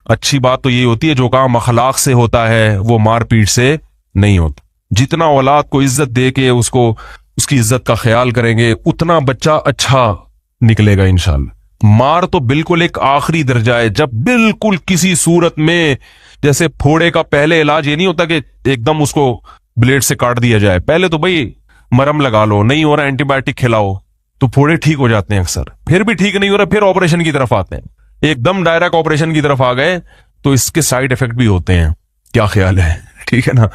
اچھی بات تو یہی ہوتی ہے جو کام اخلاق سے ہوتا ہے وہ مار پیٹ سے نہیں ہوتا. جتنا اولاد کو عزت دے کے اس کو اس کی عزت کا خیال کریں گے اتنا بچہ اچھا نکلے گا انشاءاللہ. مار تو بالکل ایک آخری درجہ ہے. جب بالکل کسی صورت میں جیسے پھوڑے کا پہلے علاج یہ نہیں ہوتا کہ ایک دم اس کو بلیڈ سے کاٹ دیا جائے. پہلے تو بھائی مرم لگا لو, نہیں ہو رہا اینٹی بایوٹک کھلاؤ تو پھوڑے ٹھیک ہو جاتے ہیں اکثر. پھر بھی ٹھیک نہیں ہو رہا پھر آپریشن کی طرف آتے ہیں. ایک دم ڈائریکٹ آپریشن کی طرف آ گئے تو اس کے سائیڈ افیکٹ بھی ہوتے ہیں. کیا خیال ہے؟ ٹھیک ہے نا.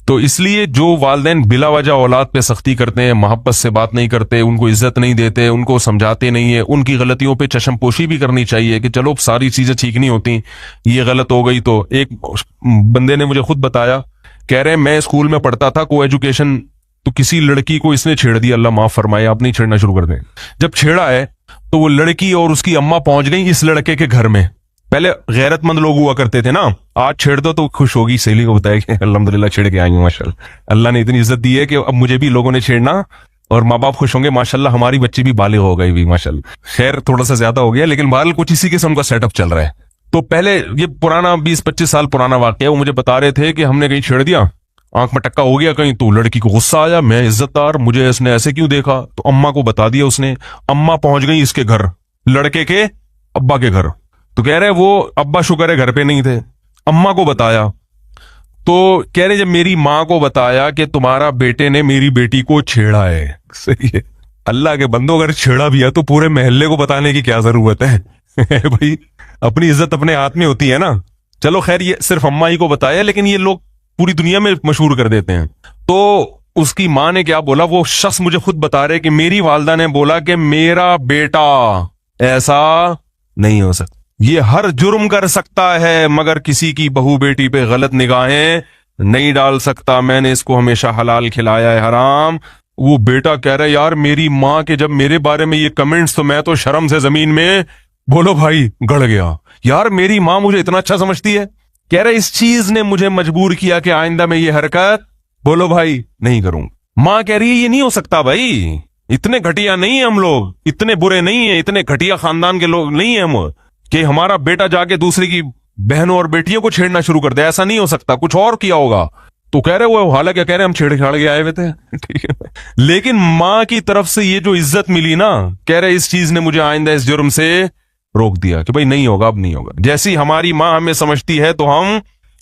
تو اس لیے جو والدین بلا وجہ اولاد پہ سختی کرتے ہیں, محبت سے بات نہیں کرتے, ان کو عزت نہیں دیتے, ان کو سمجھاتے نہیں ہیں, ان کی غلطیوں پہ چشم پوشی بھی کرنی چاہیے کہ چلو ساری چیزیں ٹھیک نہیں ہوتی, یہ غلط ہو گئی. تو ایک بندے نے مجھے خود بتایا, کہہ رہے میں اسکول میں پڑھتا تھا کو ایجوکیشن, تو کسی لڑکی کو اس نے چھیڑ دیا, اللہ معاف فرمائے, آپ نہیں چھیڑنا شروع کر دیں. جب چھیڑا ہے تو وہ لڑکی اور اس کی اماں پہنچ گئی اس لڑکے کے گھر میں. پہلے غیرت مند لوگ ہوا کرتے تھے نا, آج چھیڑ دو تو خوش ہوگی, سہیلی کو بتایا کہ الحمدللہ چھیڑ کے آئی ہوں ماشاءاللہ, اللہ نے اتنی عزت دی ہے کہ اب مجھے بھی لوگوں نے چھیڑنا اور ماں باپ خوش ہوں گے ماشاءاللہ, ہماری بچی بھی بالغ ہو گئی بھی ماشاءاللہ. خیر تھوڑا سا زیادہ ہو گیا لیکن بہرحال کچھ اسی قسم کا سیٹ اپ چل رہا ہے. تو پہلے یہ پرانا 20-25 سال پرانا واقعہ, وہ مجھے بتا رہے تھے کہ ہم نے کہیں چھیڑ دیا, آنکھ میں ٹکا ہو گیا کہیں, تو لڑکی کو غصہ آیا, میں عزت دار, مجھے اس نے ایسے کیوں دیکھا, تو اماں کو بتا دیا اس نے. اماں پہنچ گئی اس کے گھر, لڑکے کے ابا کے گھر. تو کہہ رہے وہ ابا شکر ہے گھر پہ نہیں تھے, اماں کو بتایا. تو کہہ رہے جب میری ماں کو بتایا کہ تمہارا بیٹے نے میری بیٹی کو چھیڑا ہے. صحیح ہے, اللہ کے بندوں اگر چھیڑا بھی ہے تو پورے محلے کو بتانے کی کیا ضرورت ہے بھائی, اپنی عزت اپنے ہاتھ میں ہوتی ہے نا. چلو خیر یہ صرف اماں ہی کو بتایا لیکن یہ لوگ پوری دنیا میں مشہور کر دیتے ہیں. تو اس کی ماں نے کیا بولا, وہ شخص مجھے خود بتا رہے کہ میری والدہ نے بولا کہ میرا بیٹا ایسا نہیں ہو سکتا, یہ ہر جرم کر سکتا ہے مگر کسی کی بہو بیٹی پہ غلط نگاہیں نہیں ڈال سکتا, میں نے اس کو ہمیشہ حلال کھلایا ہے حرام. وہ بیٹا کہہ رہا ہے یار میری ماں کے جب میرے بارے میں یہ کمنٹس, تو میں تو شرم سے زمین میں بولو بھائی گڑ گیا. یار میری ماں مجھے اتنا اچھا سمجھتی ہے. کہہ رہے اس چیز نے مجھے مجبور کیا کہ آئندہ میں یہ حرکت بولو بھائی نہیں کروں. ماں کہہ رہی ہے یہ نہیں ہو سکتا بھائی, اتنے گھٹیا نہیں ہیں ہم لوگ, اتنے برے نہیں ہیں, اتنے گھٹیا خاندان کے لوگ نہیں ہیں ہم کہ ہمارا بیٹا جا کے دوسرے کی بہنوں اور بیٹیوں کو چھیڑنا شروع کر دے. ایسا نہیں ہو سکتا, کچھ اور کیا ہوگا. تو کہہ رہے وہ حالانکہ کہہ رہے ہم چھیڑ چھاڑ کے آئے ہوئے تھے ٹھیک ہے, لیکن ماں کی طرف سے یہ جو عزت ملی نا, کہہ رہے اس چیز نے مجھے آئندہ اس جرم سے روک دیا کہ بھائی نہیں ہوگا, اب نہیں ہوگا. جیسی ہماری ماں ہمیں سمجھتی ہے تو ہم,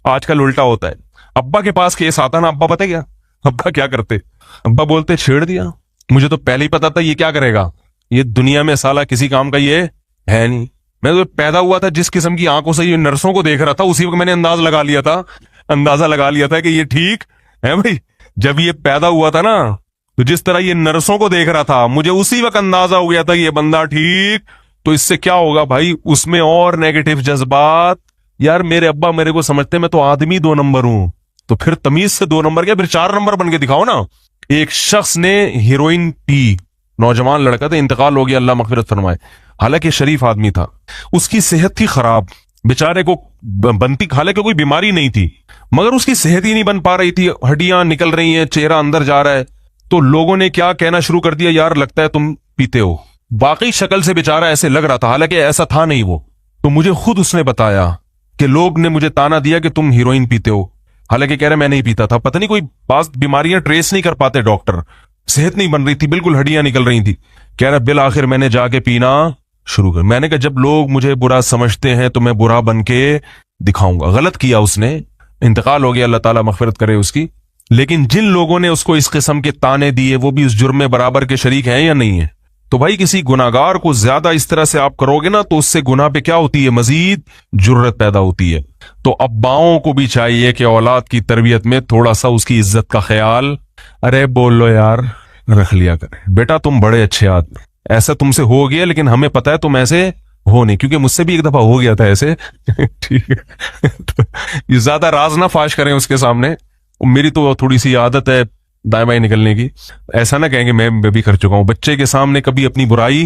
آج کل الٹا ہوتا ہے. ابا کے پاس کیس آتا نا, ابا پتہ کیا ابا کیا کرتے, ابا بولتے چھیڑ دیا, مجھے تو پہلے ہی پتا تھا یہ کیا کرے گا, یہ دنیا میں سالہ کسی کام کا یہ ہے نہیں. میں تو پیدا ہوا تھا جس قسم کی آنکھوں سے یہ نرسوں کو دیکھ رہا تھا, اسی وقت میں نے اندازہ لگا لیا تھا کہ یہ ٹھیک ہے بھائی. جب یہ پیدا ہوا تھا نا تو جس طرح یہ نرسوں کو دیکھ رہا تھا, مجھے اسی وقت اندازہ ہو گیا تھا یہ بندہ ٹھیک. تو اس سے کیا ہوگا بھائی, اس میں اور نیگیٹو جذبات. یار میرے ابا میرے کو سمجھتے میں تو آدمی 2 نمبر ہوں, تو پھر تمیز سے 2 نمبر کیا, پھر 4 نمبر بن کے دکھاؤ نا. ایک شخص نے ہیروئن پی, نوجوان لڑکا تھا, انتقال ہو گیا اللہ مغفرت فرمائے, حالانکہ شریف آدمی تھا. اس کی صحت تھی خراب, بیچارے کو بنتی, حالانکہ کوئی بیماری نہیں تھی مگر اس کی صحت ہی نہیں بن پا رہی تھی, ہڈیاں نکل رہی ہیں, چہرہ اندر جا رہا ہے. تو لوگوں نے کیا کہنا شروع کر دیا, یار لگتا ہے تم پیتے ہو. باقی شکل سے بیچارہ ایسے لگ رہا تھا, حالانکہ ایسا تھا نہیں وہ. تو مجھے خود اس نے بتایا کہ لوگ نے مجھے تانا دیا کہ تم ہیروئن پیتے ہو, حالانکہ کہہ رہے میں نہیں پیتا تھا. پتہ نہیں کوئی بعض بیماریاں ٹریس نہیں کر پاتے ڈاکٹر, صحت نہیں بن رہی تھی, بالکل ہڈیاں نکل رہی تھی. کہہ رہا بالآخر میں نے جا کے پینا شروع کر. میں نے کہا جب لوگ مجھے برا سمجھتے ہیں تو میں برا بن کے دکھاؤں گا. غلط کیا اس نے, انتقال ہو گیا, اللہ تعالیٰ مغفرت کرے اس کی. لیکن جن لوگوں نے اس کو اس قسم کے تانے دیے وہ بھی اس جرم میں برابر کے شریک ہیں یا نہیں ہیں. تو بھائی کسی گناہگار کو زیادہ اس طرح سے آپ کرو گے نا تو اس سے گناہ پہ کیا ہوتی ہے, مزید جرت پیدا ہوتی ہے. تو اباؤں کو بھی چاہیے کہ اولاد کی تربیت میں تھوڑا سا اس کی عزت کا خیال, ارے بول لو یار, رکھ لیا کرے. بیٹا تم بڑے اچھے آدمی, ایسا تم سے ہو گیا لیکن ہمیں پتا ہے تم ایسے ہو نہیں, کیونکہ مجھ سے بھی ایک دفعہ ہو گیا تھا ایسے ٹھیک ہے. یہ زیادہ راز نہ فاش کریں اس کے سامنے, میری تو تھوڑی سی عادت ہے دائیں بائیں نکلنے کی. ایسا نہ کہیں گے میں بھی کر چکا ہوں. بچے کے سامنے کبھی اپنی برائی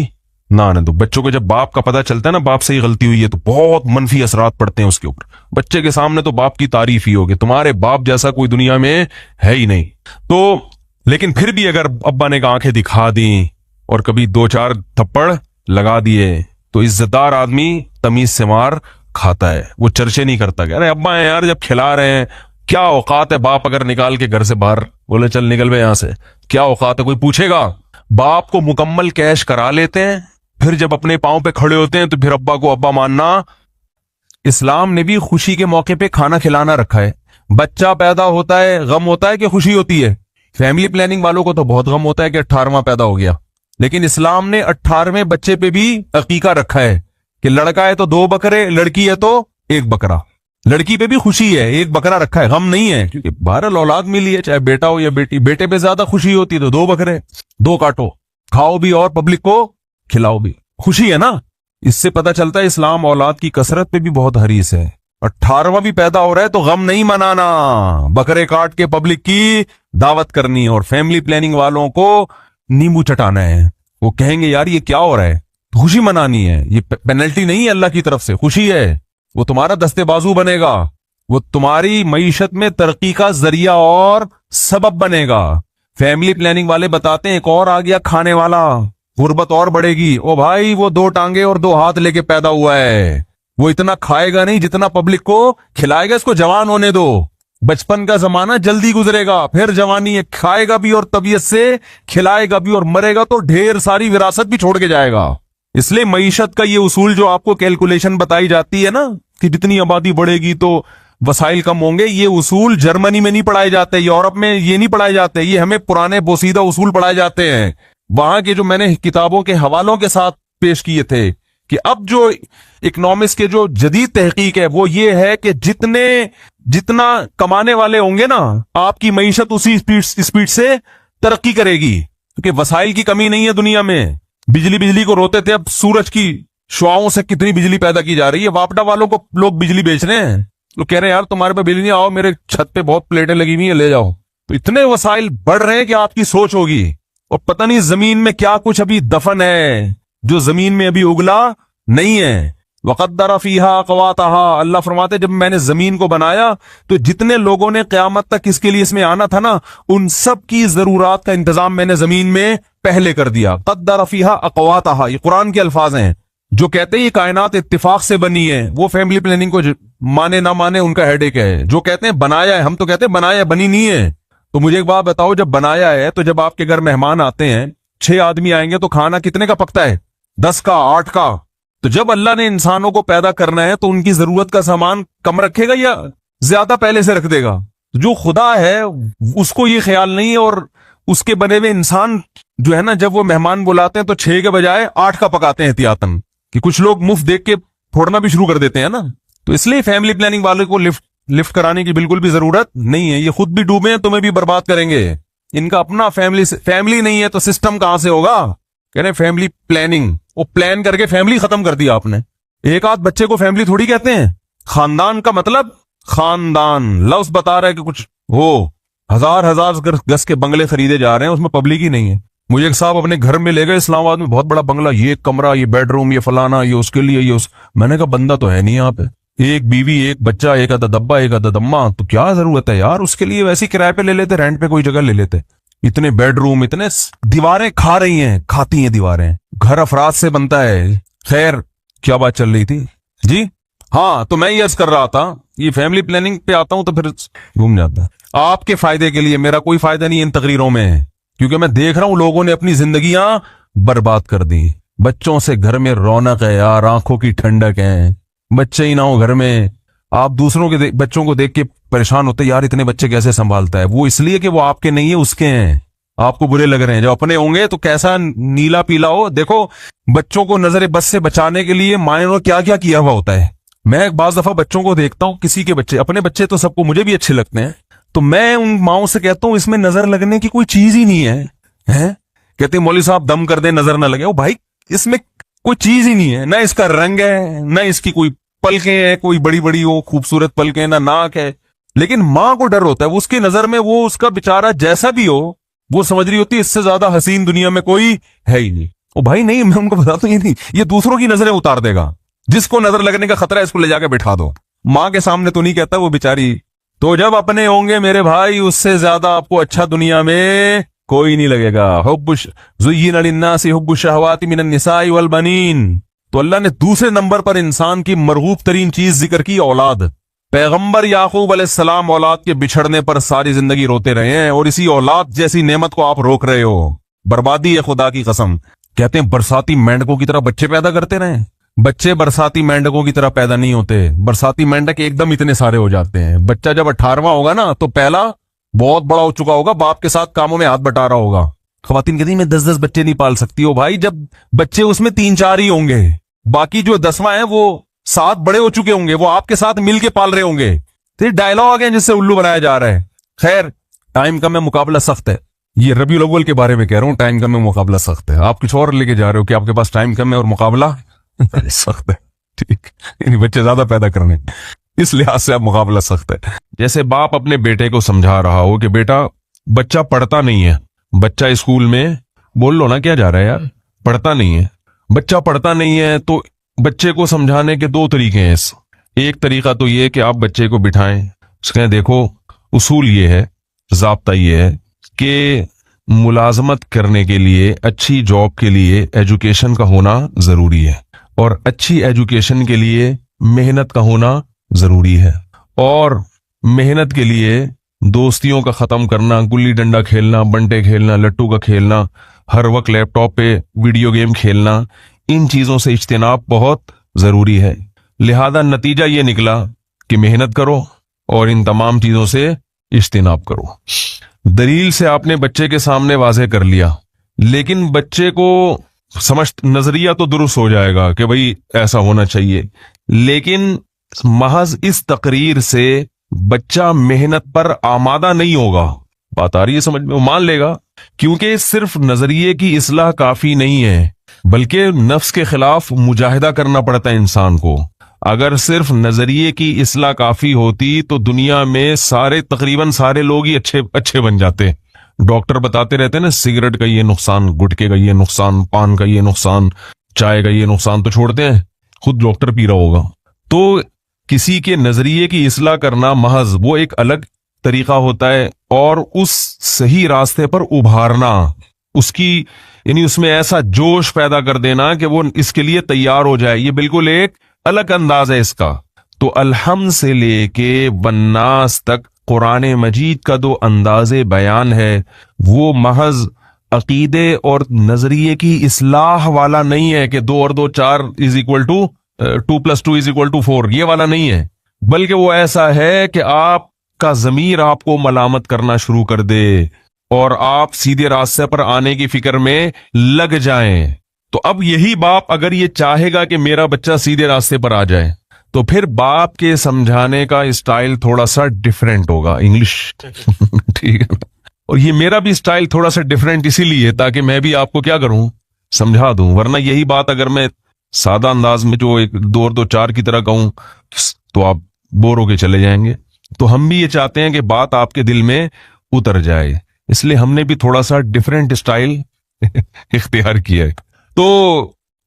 نہ آنے دو. بچوں کو جب باپ کا پتہ چلتا ہے نا باپ سے ہی غلطی ہوئی ہے تو بہت منفی اثرات پڑتے ہیں اس کے اوپر. بچے کے سامنے تو باپ کی تعریف ہی ہوگی, تمہارے باپ جیسا کوئی دنیا میں ہے ہی نہیں. تو لیکن پھر بھی اگر ابا نے آنکھیں دکھا دیں اور کبھی 2-4 تھپڑ لگا دیے تو عزت دار آدمی تمیز سے مار کھاتا ہے, وہ چرچے نہیں کرتا کہ ارے ابا ہیں یار جب کھلا رہے ہیں, کیا اوقات ہے باپ اگر نکال کے گھر سے باہر بولے چل نکل بے یہاں سے, کیا اوقات ہے, کوئی پوچھے گا؟ باپ کو مکمل کیش کرا لیتے ہیں, پھر جب اپنے پاؤں پہ کھڑے ہوتے ہیں تو پھر ابا کو ابا ماننا. اسلام نے بھی خوشی کے موقع پہ کھانا کھلانا رکھا ہے. بچہ پیدا ہوتا ہے غم ہوتا ہے کہ خوشی ہوتی ہے؟ فیملی پلاننگ والوں کو تو بہت غم ہوتا ہے کہ 18واں پیدا ہو گیا, لیکن اسلام نے 18ویں بچے پہ بھی عقیقہ رکھا ہے کہ لڑکا ہے تو 2 بکرے, لڑکی ہے تو 1 بکرا. لڑکی پہ بھی خوشی ہے, 1 بکرا رکھا ہے, غم نہیں ہے, کیونکہ بہرحال اولاد ملی ہے, چاہے بیٹا ہو یا بیٹی. بیٹے پہ زیادہ خوشی ہوتی ہے تو 2 بکرے, 2 کاٹو, کھاؤ بھی اور پبلک کو کھلاؤ بھی, خوشی ہے نا. اس سے پتہ چلتا ہے اسلام اولاد کی کثرت پہ بھی بہت حریص ہے. 18واں بھی پیدا ہو رہا ہے تو غم نہیں منانا, بکرے کاٹ کے پبلک کی دعوت کرنی, اور فیملی پلاننگ والوں کو نیمبو چٹانا ہے. وہ کہیں گے یار یہ کیا ہو رہا ہے, خوشی منانی ہے, یہ پینلٹی نہیں ہے اللہ کی طرف سے, خوشی ہے. وہ تمہارا دستے بازو بنے گا, وہ تمہاری معیشت میں ترقی کا ذریعہ اور سبب بنے گا. فیملی پلاننگ والے بتاتے ہیں ایک اور آ گیا کھانے والا, غربت اور بڑھے گی. او بھائی وہ 2 ٹانگیں اور 2 ہاتھ لے کے پیدا ہوا ہے, وہ اتنا کھائے گا نہیں جتنا پبلک کو کھلائے گا. اس کو جوان ہونے دو, بچپن کا زمانہ جلدی گزرے گا, پھر جوانی ہے, کھائے گا بھی اور طبیعت سے کھلائے گا بھی, اور مرے گا تو ڈھیر ساری وراثت بھی چھوڑ کے جائے گا. اس لیے معیشت کا یہ اصول جو آپ کو کیلکولیشن بتائی جاتی ہے نا کہ جتنی آبادی بڑھے گی تو وسائل کم ہوں گے, یہ اصول جرمنی میں نہیں پڑھائے جاتے, یورپ میں یہ نہیں پڑھائے جاتے, یہ ہمیں پرانے بوسیدہ اصول پڑھائے جاتے ہیں. وہاں کے جو میں نے کتابوں کے حوالوں کے ساتھ پیش کیے تھے کہ اب جو اکنامکس کے جو جدید تحقیق ہے وہ یہ ہے کہ جتنا کمانے والے ہوں گے نا, آپ کی معیشت اسی اسپیڈ سے ترقی کرے گی, کیونکہ وسائل کی کمی نہیں ہے دنیا میں. بجلی کو روتے تھے, اب سورج کی شعاؤں سے کتنی بجلی پیدا کی جا رہی ہے. واپڈا والوں کو لوگ بجلی بیچ رہے ہیں, لوگ کہہ رہے ہیں یار تمہارے پہ بجلی نہیں, آؤ میرے چھت پہ بہت پلیٹیں لگی ہوئی ہیں لے جاؤ. تو اتنے وسائل بڑھ رہے ہیں کہ آپ کی سوچ ہوگی, اور پتہ نہیں زمین میں کیا کچھ ابھی دفن ہے جو زمین میں ابھی اگلا نہیں ہے. وقدر فیہا اقواتہا, اللہ فرماتے جب میں نے زمین کو بنایا تو جتنے لوگوں نے قیامت تک اس کے لیے اس میں آنا تھا نا, ان سب کی ضرورات کا انتظام میں نے زمین میں پہلے کر دیا. قدر فیہا اقواتہا, یہ قرآن کے الفاظ ہیں. جو کہتے ہیں یہ کائنات اتفاق سے بنی ہے, وہ فیملی پلاننگ کو مانے نہ مانے ان کا ہیڈ ایک ہے. جو کہتے ہیں بنایا ہے, ہم تو کہتے ہیں بنایا ہے, بنی نہیں ہے. تو مجھے ایک بات بتاؤ, جب بنایا ہے تو جب آپ کے گھر مہمان آتے ہیں, 6 آدمی آئیں گے تو کھانا کتنے کا پکتا ہے, 10 کا, 8 کا. تو جب اللہ نے انسانوں کو پیدا کرنا ہے تو ان کی ضرورت کا سامان کم رکھے گا یا زیادہ پہلے سے رکھ دے گا؟ جو خدا ہے اس کو یہ خیال نہیں ہے, اور اس کے بنے ہوئے انسان جو ہے نا جب وہ مہمان بلاتے ہیں تو 6 کے بجائے 8 کا پکاتے ہیں احتیاطاً, کہ کچھ لوگ مفت دیکھ کے پھوڑنا بھی شروع کر دیتے ہیں نا. تو اس لیے فیملی پلاننگ والے کو لفٹ کرانے کی بالکل بھی ضرورت نہیں ہے. یہ خود بھی ڈوبے ہیں, تمہیں بھی برباد کریں گے. ان کا اپنا فیملی نہیں ہے تو سسٹم کہاں سے ہوگا؟ کہہ رہے فیملی پلاننگ, وہ پلان کر کے فیملی ختم کر دیا آپ نے. ایک آدھ بچے کو فیملی تھوڑی کہتے ہیں. خاندان کا مطلب خاندان لفظ بتا رہا ہے کہ کچھ ہو, ہزار گز کے بنگلے خریدے جا رہے ہیں, اس میں پبلک ہی نہیں ہے. مجھے ایک صاحب اپنے گھر میں لے گئے اسلام آباد میں, بہت بڑا بنگلہ, یہ کمرہ, یہ بیڈ روم, یہ فلانا, یہ اس کے لیے, یہ اس. میں نے کہا بندہ تو ہے نہیں یہاں پہ, ایک بیوی, ایک بچہ, ایک آدھا دبا, ایک آدھا دما, تو کیا ضرورت ہے یار اس کے لیے؟ ویسے کرائے پہ لے لیتے, رینٹ پہ کوئی جگہ لے لیتے. اتنے بیڈ روم, اتنے دیواریں کھا رہی ہیں, کھاتی ہیں دیواریں. گھر افراد سے بنتا ہے. خیر کیا بات چل رہی تھی جی؟ ہاں تو میں یہ عرض کر رہا تھا, یہ فیملی پلاننگ پہ آتا ہوں تو پھر گھوم جاتا ہے. آپ کے فائدے کے لیے, میرا کوئی فائدہ نہیں ان تقریروں میں, کیونکہ میں دیکھ رہا ہوں لوگوں نے اپنی زندگیاں برباد کر دی. بچوں سے گھر میں رونق ہے یار, آنکھوں کی ٹھنڈک ہے. بچے ہی نہ ہو گھر میں, آپ دوسروں کے بچوں کو دیکھ کے پریشان ہوتے یار اتنے بچے کیسے سنبھالتا ہے. وہ اس لیے کہ وہ آپ کے نہیں ہے, اس کے ہیں, آپ کو برے لگ رہے ہیں. جب اپنے ہوں گے تو کیسا نیلا پیلا ہو. دیکھو بچوں کو نظر بد سے بچانے کے لیے مائیں نے کیا کیا ہوا ہوتا ہے. میں بعض دفعہ بچوں کو دیکھتا ہوں, کسی کے بچے, اپنے بچے تو سب کو مجھے بھی اچھے لگتے ہیں, تو میں ان ماؤں سے کہتا ہوں اس میں نظر لگنے کی کوئی چیز ہی نہیں ہے. کہتے ہیں مولوی صاحب دم کر دیں نظر نہ لگے. او بھائی اس میں کوئی چیز ہی نہیں ہے, نہ اس کا رنگ ہے, نہ اس کی کوئی پلکیں ہیں, کوئی بڑی بڑی ہو خوبصورت پلکیں, نہ ناک ہے. لیکن ماں کو ڈر ہوتا ہے, اس کی نظر میں وہ اس کا بیچارہ جیسا بھی ہو وہ سمجھ رہی ہوتی ہے اس سے زیادہ حسین دنیا میں کوئی ہے ہی نہیں. او بھائی نہیں, میں ان کو بتاتا ہوں یہ نہیں, یہ دوسروں کی نظریں اتار دے گا. جس کو نظر لگنے کا خطرہ ہے اس کو لے جا کے بٹھا دو. ماں کے سامنے تو نہیں کہتا وہ بیچاری. تو جب اپنے ہوں گے میرے بھائی, اس سے زیادہ آپ کو اچھا دنیا میں کوئی نہیں لگے گا. زین للناس حب الشہوات من النساء والبنین, تو اللہ نے دوسرے نمبر پر انسان کی مرغوب ترین چیز ذکر کی، اولاد۔ پیغمبر یعقوب علیہ السلام اولاد کے بچھڑنے پر ساری زندگی روتے رہے ہیں، اور اسی اولاد جیسی نعمت کو آپ روک رہے ہو۔ بربادی ہے خدا کی قسم۔ کہتے ہیں برساتی مینڈکوں کی طرح بچے پیدا کرتے رہیں، بچے برساتی مینڈکوں کی طرح پیدا نہیں ہوتے۔ برساتی مینڈک ایک دم اتنے سارے ہو جاتے ہیں۔ بچہ جب 18واں ہوگا نا تو پہلا بہت بڑا ہو چکا ہوگا، باپ کے ساتھ کاموں میں ہاتھ بٹا رہا ہوگا۔ خواتین کہتی ہیں میں 10 بچے نہیں پال سکتی ہو۔ بھائی جب بچے اس میں 3-4 ہی ہوں گے، باقی جو 10واں ہیں وہ 7 بڑے ہو چکے ہوں گے، وہ آپ کے ساتھ مل کے پال رہے ہوں گے۔ تو یہ ڈائلاگ ہے جس سے الو بنایا جا رہا ہے۔ خیر، ٹائم کم ہے، مقابلہ سخت ہے۔ یہ ربیع الاول کے بارے میں کہہ رہا ہوں، ٹائم کم ہے، مقابلہ سخت ہے۔ آپ کچھ اور لے کے جا رہے ہو کہ آپ کے پاس ٹائم کم ہے اور مقابلہ سخت ہے، ٹھیک، یعنی بچے زیادہ پیدا کرنے، اس لحاظ سے اب مقابلہ سخت ہے۔ جیسے باپ اپنے بیٹے کو سمجھا رہا ہو کہ بیٹا بچہ پڑھتا نہیں ہے، بچہ اسکول میں بول لو نا کیا جا رہا ہے یار، پڑھتا نہیں ہے، بچہ پڑھتا نہیں ہے، تو بچے کو سمجھانے کے 2 طریقے ہیں۔ ایک طریقہ تو یہ کہ آپ بچے کو بٹھائیں، اس کہیں دیکھو اصول یہ ہے، ضابطہ یہ ہے کہ ملازمت کرنے کے لیے، اچھی جاب کے لیے ایجوکیشن کا ہونا ضروری ہے، اور اچھی ایجوکیشن کے لیے محنت کا ہونا ضروری ہے، اور محنت کے لیے دوستیوں کا ختم کرنا، گلی ڈنڈا کھیلنا، بنٹے کھیلنا، لٹو کا کھیلنا، ہر وقت لیپ ٹاپ پہ ویڈیو گیم کھیلنا، ان چیزوں سے اجتناب بہت ضروری ہے۔ لہذا نتیجہ یہ نکلا کہ محنت کرو اور ان تمام چیزوں سے اجتناب کرو۔ دلیل سے آپ نے بچے کے سامنے واضح کر لیا، لیکن بچے کو نظریہ تو درست ہو جائے گا کہ بھئی ایسا ہونا چاہیے، لیکن محض اس تقریر سے بچہ محنت پر آمادہ نہیں ہوگا۔ بات آ رہی ہے سمجھ میں؟ وہ مان لے گا، کیونکہ صرف نظریے کی اصلاح کافی نہیں ہے، بلکہ نفس کے خلاف مجاہدہ کرنا پڑتا ہے انسان کو۔ اگر صرف نظریے کی اصلاح کافی ہوتی تو دنیا میں تقریباً سارے لوگ ہی اچھے بن جاتے۔ ڈاکٹر بتاتے رہتے ہیں نا، سگریٹ کا یہ نقصان، گٹکے کا یہ نقصان، پان کا یہ نقصان، چائے کا یہ نقصان، تو چھوڑتے ہیں، خود ڈاکٹر پی رہا ہوگا۔ تو کسی کے نظریے کی اصلاح کرنا محض وہ ایک الگ طریقہ ہوتا ہے، اور اس صحیح راستے پر ابھارنا، یعنی اس میں ایسا جوش پیدا کر دینا کہ وہ اس کے لیے تیار ہو جائے، یہ بالکل ایک الگ انداز ہے اس کا۔ تو الحمد سے لے کے والناس تک قرآن مجید کا جو انداز بیان ہے وہ محض عقیدے اور نظریے کی اصلاح والا نہیں ہے کہ 2 اور 2 4 2 + 2 = 4، یہ والا نہیں ہے، بلکہ وہ ایسا ہے کہ آپ کا ضمیر آپ کو ملامت کرنا شروع کر دے اور آپ سیدھے راستے پر آنے کی فکر میں لگ جائیں۔ تو اب یہی باپ اگر یہ چاہے گا کہ میرا بچہ سیدھے راستے پر آ جائے، تو پھر باپ کے سمجھانے کا اسٹائل تھوڑا سا ڈیفرنٹ ہوگا، انگلش ٹھیک ہے نا؟ اور یہ میرا بھی اسٹائل تھوڑا سا ڈیفرنٹ اسی لیے تاکہ میں بھی آپ کو کیا کروں، سمجھا دوں۔ ورنہ یہی بات اگر میں سادہ انداز میں جو 1 2 4 کی طرح کہوں تو آپ بور ہو کے چلے جائیں گے۔ تو ہم بھی یہ چاہتے ہیں کہ بات آپ کے دل میں اتر جائے، اس لیے ہم نے بھی تھوڑا سا ڈیفرنٹ اسٹائل اختیار کیا ہے۔ تو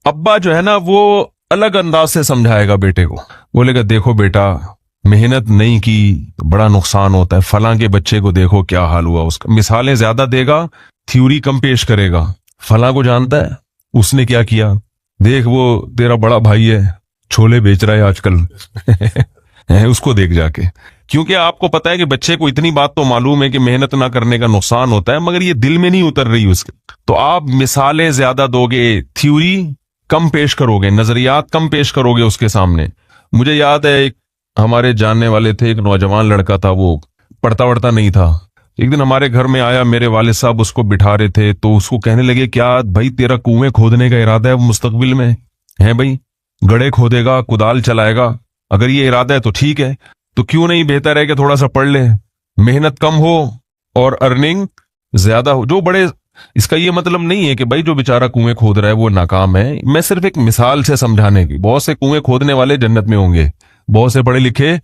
ابا جو ہے نا وہ الگ انداز سے سمجھائے گا بیٹے کو، بولے گا دیکھو بیٹا، محنت نہیں کی تو بڑا نقصان ہوتا ہے، فلاں کے بچے کو دیکھو کیا حال ہوا اس کا۔ مثالیں زیادہ دے گا، تھیوری کم پیش کرے گا۔ فلاں کو جانتا ہے، اس نے کیا کیا، دیکھ وہ تیرا بڑا بھائی ہے، چھولے بیچ رہا ہے آج کل اس کو دیکھ جا کے۔ کیونکہ آپ کو پتا ہے کہ بچے کو اتنی بات تو معلوم ہے کہ محنت نہ کرنے کا نقصان ہوتا ہے، مگر یہ دل میں نہیں اتر رہی اس کے۔ تو آپ مثالیں زیادہ دو گے، تھیوری کم پیش کرو گے، نظریات کم پیش کرو گے اس کے سامنے۔ مجھے یاد ہے ایک ہمارے جاننے والے تھے، ایک نوجوان لڑکا تھا، وہ پڑھتا وڑھتا نہیں تھا۔ ایک دن ہمارے گھر میں آیا، میرے والد صاحب اس کو بٹھا رہے تھے، تو اس کو کہنے لگے کیا بھائی تیرا کنویں کھودنے کا ارادہ ہے مستقبل میں؟ ہے بھائی، گڑھے کھودے گا، کدال چلائے گا، اگر یہ ارادہ ہے تو ٹھیک ہے، تو کیوں نہیں بہتر ہے کہ تھوڑا سا پڑھ لے، محنت کم ہو اور ارننگ زیادہ ہو۔ جو بڑے، اس کا یہ مطلب نہیں ہے کہ بھائی جو بیچارہ کنویں کھود رہا ہے وہ ناکام ہے، میں صرف ایک مثال سے سمجھانے کی۔ بہت سے کنویں کھودنے والے جنت میں ہوں گے، بہت سے پڑھے لکھے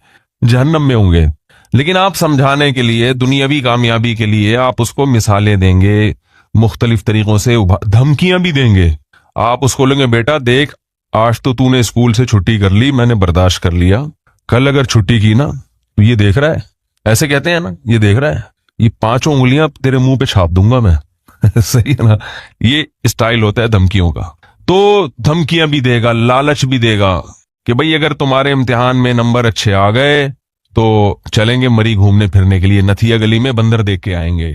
جہنم میں ہوں گے، لیکن آپ سمجھانے کے لیے، دنیاوی کامیابی کے لیے آپ اس کو مثالیں دیں گے، مختلف طریقوں سے دھمکیاں بھی دیں گے۔ آپ اس کو لیں گے بیٹا دیکھ، آج تو نے اسکول سے چھٹی کر لی، میں نے برداشت کر لیا، کل اگر چھٹی کی نا تو یہ دیکھ رہا ہے، ایسے کہتے ہیں نا، یہ دیکھ رہا ہے، یہ 5 انگلیاں تیرے منہ پہ چھاپ دوں گا میں صحیح ہے نا؟ یہ اسٹائل ہوتا ہے دھمکیوں کا۔ تو دھمکیاں بھی دے گا, لالچ بھی دے گا کہ بھئی اگر تمہارے امتحان میں نمبر اچھے آ گئے تو چلیں گے مری گھومنے پھرنے کے لیے, نتھیا گلی میں بندر دیکھ کے آئیں گے.